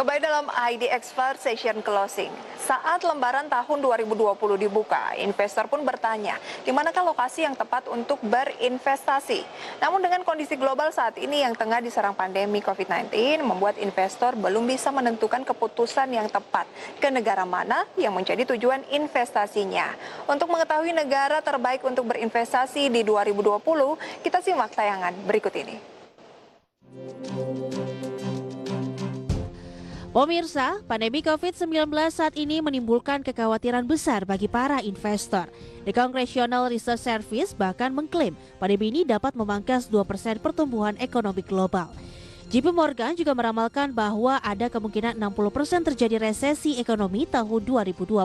Kembali dalam ID Expert Session Closing. Saat lembaran tahun 2020 dibuka, investor pun bertanya, di manakah lokasi yang tepat untuk berinvestasi? Namun dengan kondisi global saat ini yang tengah diserang pandemi COVID-19, membuat investor belum bisa menentukan keputusan yang tepat ke negara mana yang menjadi tujuan investasinya. Untuk mengetahui negara terbaik untuk berinvestasi di 2020, kita simak tayangan berikut ini. Pemirsa, pandemi COVID-19 saat ini menimbulkan kekhawatiran besar bagi para investor. The Congressional Research Service bahkan mengklaim pandemi ini dapat memangkas 2% pertumbuhan ekonomi global. JP Morgan juga meramalkan bahwa ada kemungkinan 60% terjadi resesi ekonomi tahun 2020.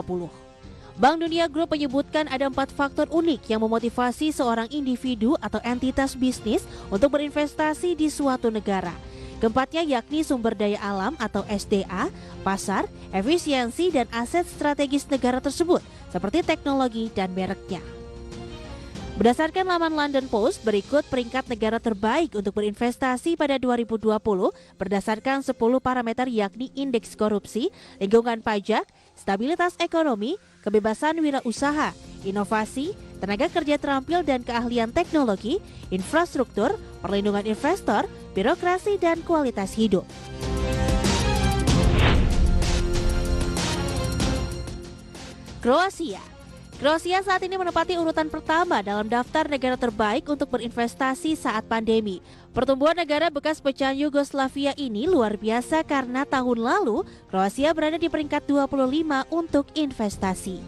Bank Dunia Group menyebutkan ada 4 faktor unik yang memotivasi seorang individu atau entitas bisnis untuk berinvestasi di suatu negara. Keempatnya yakni sumber daya alam atau SDA, pasar, efisiensi, dan aset strategis negara tersebut, seperti teknologi dan mereknya. Berdasarkan laman London Post, berikut peringkat negara terbaik untuk berinvestasi pada 2020 berdasarkan 10 parameter yakni indeks korupsi, lingkungan pajak, stabilitas ekonomi, kebebasan wirausaha, inovasi, tenaga kerja terampil dan keahlian teknologi, infrastruktur, perlindungan investor, birokrasi, dan kualitas hidup. Kroasia saat ini menempati urutan pertama dalam daftar negara terbaik untuk berinvestasi saat pandemi. Pertumbuhan negara bekas pecahan Yugoslavia ini luar biasa karena tahun lalu Kroasia berada di peringkat 25 untuk investasi.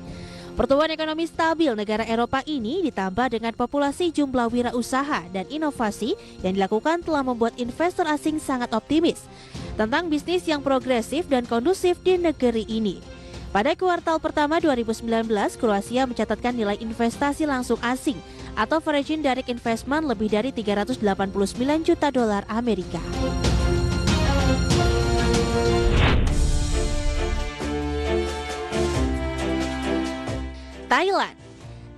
Pertumbuhan ekonomi stabil negara Eropa ini ditambah dengan populasi jumlah wirausaha dan inovasi yang dilakukan telah membuat investor asing sangat optimis tentang bisnis yang progresif dan kondusif di negeri ini. Pada kuartal pertama 2019, Kroasia mencatatkan nilai investasi langsung asing atau foreign direct investment lebih dari 389 juta dolar Amerika.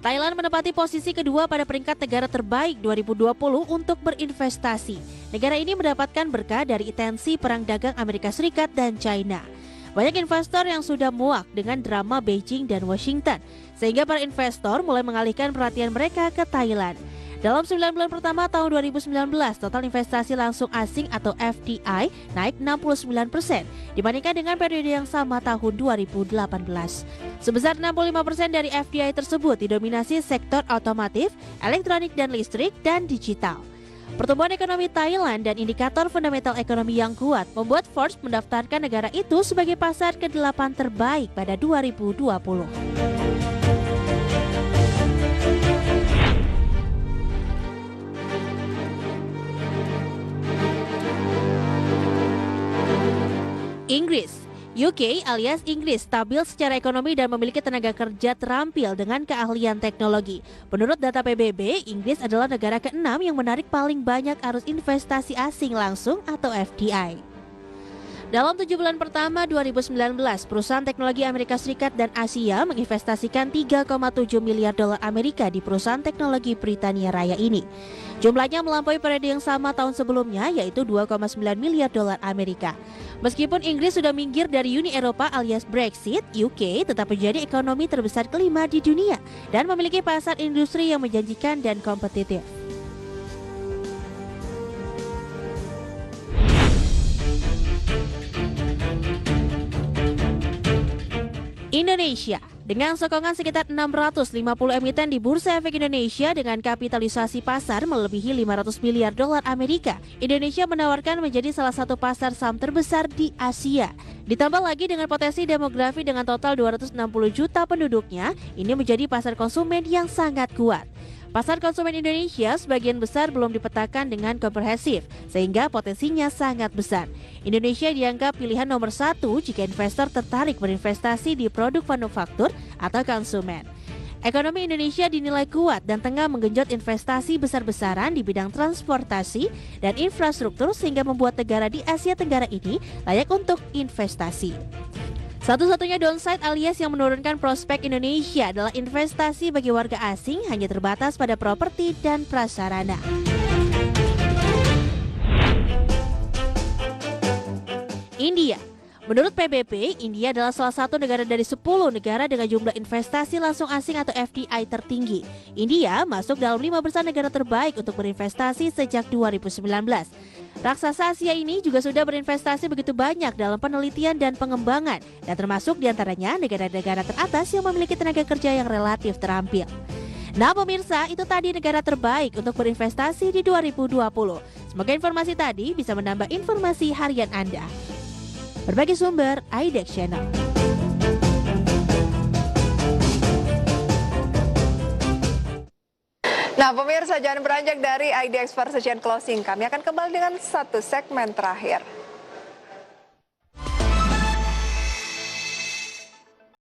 Thailand menempati posisi kedua pada peringkat negara terbaik 2020 untuk berinvestasi. Negara ini mendapatkan berkah dari intensi perang dagang Amerika Serikat dan China. Banyak investor yang sudah muak dengan drama Beijing dan Washington, sehingga para investor mulai mengalihkan perhatian mereka ke Thailand. Dalam 9 bulan pertama tahun 2019, total investasi langsung asing atau FDI naik 69% dibandingkan dengan periode yang sama tahun 2018. Sebesar 65% dari FDI tersebut didominasi sektor otomotif, elektronik dan listrik, dan digital. Pertumbuhan ekonomi Thailand dan indikator fundamental ekonomi yang kuat membuat Forbes mendaftarkan negara itu sebagai pasar ke-8 terbaik pada 2020. UK alias Inggris stabil secara ekonomi dan memiliki tenaga kerja terampil dengan keahlian teknologi. Menurut data PBB, Inggris adalah negara ke-6 yang menarik paling banyak arus investasi asing langsung atau FDI. Dalam 7 bulan pertama 2019, perusahaan teknologi Amerika Serikat dan Asia menginvestasikan 3,7 miliar dolar Amerika di perusahaan teknologi Britania Raya ini. Jumlahnya melampaui periode yang sama tahun sebelumnya, yaitu 2,9 miliar dolar Amerika. Meskipun Inggris sudah minggir dari Uni Eropa alias Brexit, UK tetap menjadi ekonomi terbesar kelima di dunia dan memiliki pasar industri yang menjanjikan dan kompetitif. Indonesia, dengan sokongan sekitar 650 emiten di Bursa Efek Indonesia dengan kapitalisasi pasar melebihi 500 miliar dolar Amerika, Indonesia menawarkan menjadi salah satu pasar saham terbesar di Asia. Ditambah lagi dengan potensi demografi dengan total 260 juta penduduknya, ini menjadi pasar konsumen yang sangat kuat. Pasar konsumen Indonesia sebagian besar belum dipetakan dengan komprehensif, sehingga potensinya sangat besar. Indonesia dianggap pilihan nomor 1 jika investor tertarik berinvestasi di produk manufaktur atau konsumen. Ekonomi Indonesia dinilai kuat dan tengah menggenjot investasi besar-besaran di bidang transportasi dan infrastruktur sehingga membuat negara di Asia Tenggara ini layak untuk investasi. Satu-satunya downside alias yang menurunkan prospek Indonesia adalah investasi bagi warga asing hanya terbatas pada properti dan prasarana. India Menurut PBB, India adalah salah satu negara dari 10 negara dengan jumlah investasi langsung asing atau FDI tertinggi. India masuk dalam 5 besar negara terbaik untuk berinvestasi sejak 2019. Raksasa Asia ini juga sudah berinvestasi begitu banyak dalam penelitian dan pengembangan, dan termasuk diantaranya negara-negara teratas yang memiliki tenaga kerja yang relatif terampil. Nah pemirsa, itu tadi negara terbaik untuk berinvestasi di 2020. Semoga informasi tadi bisa menambah informasi harian Anda. Berbagai sumber, IDEX Channel. Nah, pemirsa jangan beranjak dari IDX Precision Closing. Kami akan kembali dengan satu segmen terakhir.